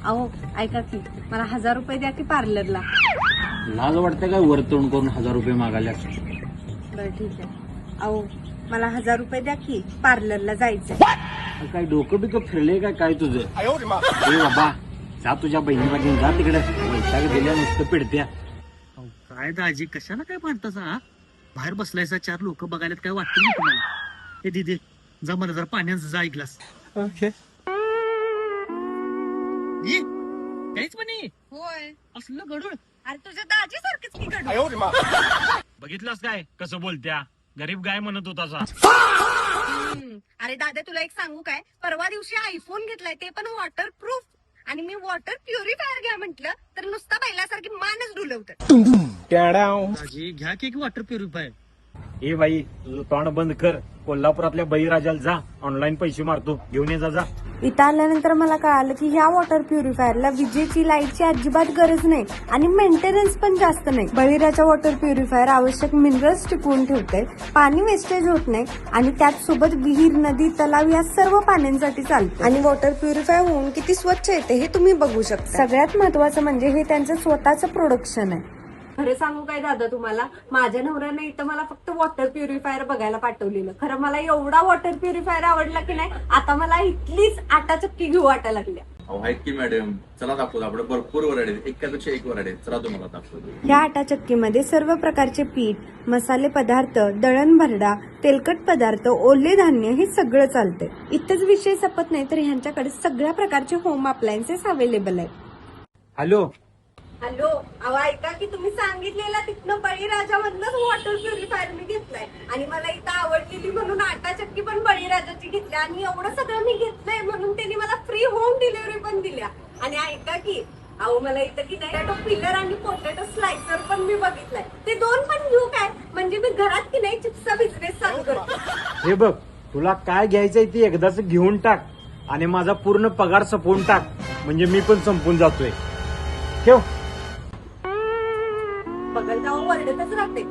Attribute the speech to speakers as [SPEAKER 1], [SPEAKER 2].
[SPEAKER 1] अहो ऐका की मला 1000 रुपये द्या की पार्लरला.
[SPEAKER 2] लाज वाटतं काय वर तोंड करून 1000 रुपये मागायला?
[SPEAKER 1] बरं ठीक आहे. अहो मला 1000 रुपये द्या की पार्लरला जायचंय.
[SPEAKER 2] काय डोकं बिकं फिरले काय तुझं? ए बाबा जा तुझ्या बहिणीमध्ये जा तिकडे. वैशाख दिल्या नुसतं पिडत्या.
[SPEAKER 3] काय दाजी कशाला काय म्हणतासा हा? बाहेर बसलायचा 4 लोक बघायला काय वाटतं नाही तुम्हाला? हे दिदी जा मला जरा पाण्याचा जा एक ग्लास.
[SPEAKER 2] ओके.
[SPEAKER 3] काहीच म्हणे
[SPEAKER 1] होय.
[SPEAKER 3] असलं गडूळ.
[SPEAKER 1] अरे तुझ्या दाजी सारखंच की गडू.
[SPEAKER 3] बघितलंस काय कसं बोलत्या? गरीब गाय म्हणत होता सा.
[SPEAKER 1] अरे दादा तुला एक सांगू काय, परवा दिवशी आयफोन घेतलाय ते पण वॉटरप्रूफ, आणि मी वॉटर प्युरिफायर घ्या म्हंटल तर नुसता पहिल्यासारखी मानच डुलवत.
[SPEAKER 3] दाजी घ्या की वॉटर प्युरिफायर.
[SPEAKER 2] ए बाई तुझं तोंड बंद कर. कोल्हापुरातल्या बळीराजाला जा, ऑनलाईन पैसे मारतो, घेऊन ये जा.
[SPEAKER 1] इथं आल्यानंतर मला कळालं की ह्या वॉटर प्युरिफायरला विजेची लाईटची अजिबात गरज नाही आणि मेंटेनन्स पण जास्त नाही. बळीराजा वॉटर प्युरिफायर आवश्यक मिनरल्स टिकवून ठेवते, पाणी वेस्टेज होत नाही आणि त्याच सोबत विहीर, नदी, तलाव या सर्व पाण्यांसाठी चालते. आणि वॉटर प्युरिफायर होऊन किती स्वच्छ येते हे तुम्ही बघू शकता. सगळ्यात महत्वाचं म्हणजे हे त्यांचं स्वतःचं प्रोडक्शन आहे. खरं सांगू काय दादा तुम्हाला, माझ्या नवऱ्याने इथं मला फक्त वॉटर प्युरिफायर बघायला पाठवलेलं. खरं मला एवढा वॉटर प्युरिफायर आवडला की नाही, आता मला इथलीच आटा चक्की घेऊ वाटायला लागल्या.
[SPEAKER 4] आहेत की मॅडम, चला दाखवतो. आपण भरपूर वराडे, एकापेक्षा एक वराडे. चला तुम्हाला दाखवतो.
[SPEAKER 1] या आटा चक्कीमध्ये सर्व प्रकारचे पीठ, मसाले पदार्थ, दळण भरडा, तेलकट पदार्थ, ओले धान्य हे सगळं चालतंय. इथंच विषय संपत नाही तर ह्यांच्याकडे सगळ्या प्रकारचे होम अप्लायन्सेस अवेलेबल आहेत.
[SPEAKER 2] हॅलो
[SPEAKER 1] हॅलो, अहो ऐका की तुम्ही सांगितलेला तिथनं बळीराजामधनच वॉटर प्युरिफायर मी घेतलाय आणि मला इथं आवडलेली म्हणून आटा चक्की पण बळीराजाची घेतली आणि एवढं सगळं मी घेतलंय म्हणून त्यांनी मला फ्री होम डिलिव्हरी पण दिल्या. आणि ऐका की अहो मला इथं की नाही पोटॅटो पिलर आणि पोटॅटो स्लायसर पण मी बघितलाय. ते 2 पण घेऊ काय? म्हणजे मी घरात की नाही चिप्सचा बिझनेस चालू करतो.
[SPEAKER 2] हे बघ, तुला काय घ्यायचंय ते एकदाच घेऊन टाक आणि माझा पूर्ण पगार संपवून टाक, म्हणजे मी पण संपून जातोय. ठेव.
[SPEAKER 1] बघल तेव्हा वरडतच राहते.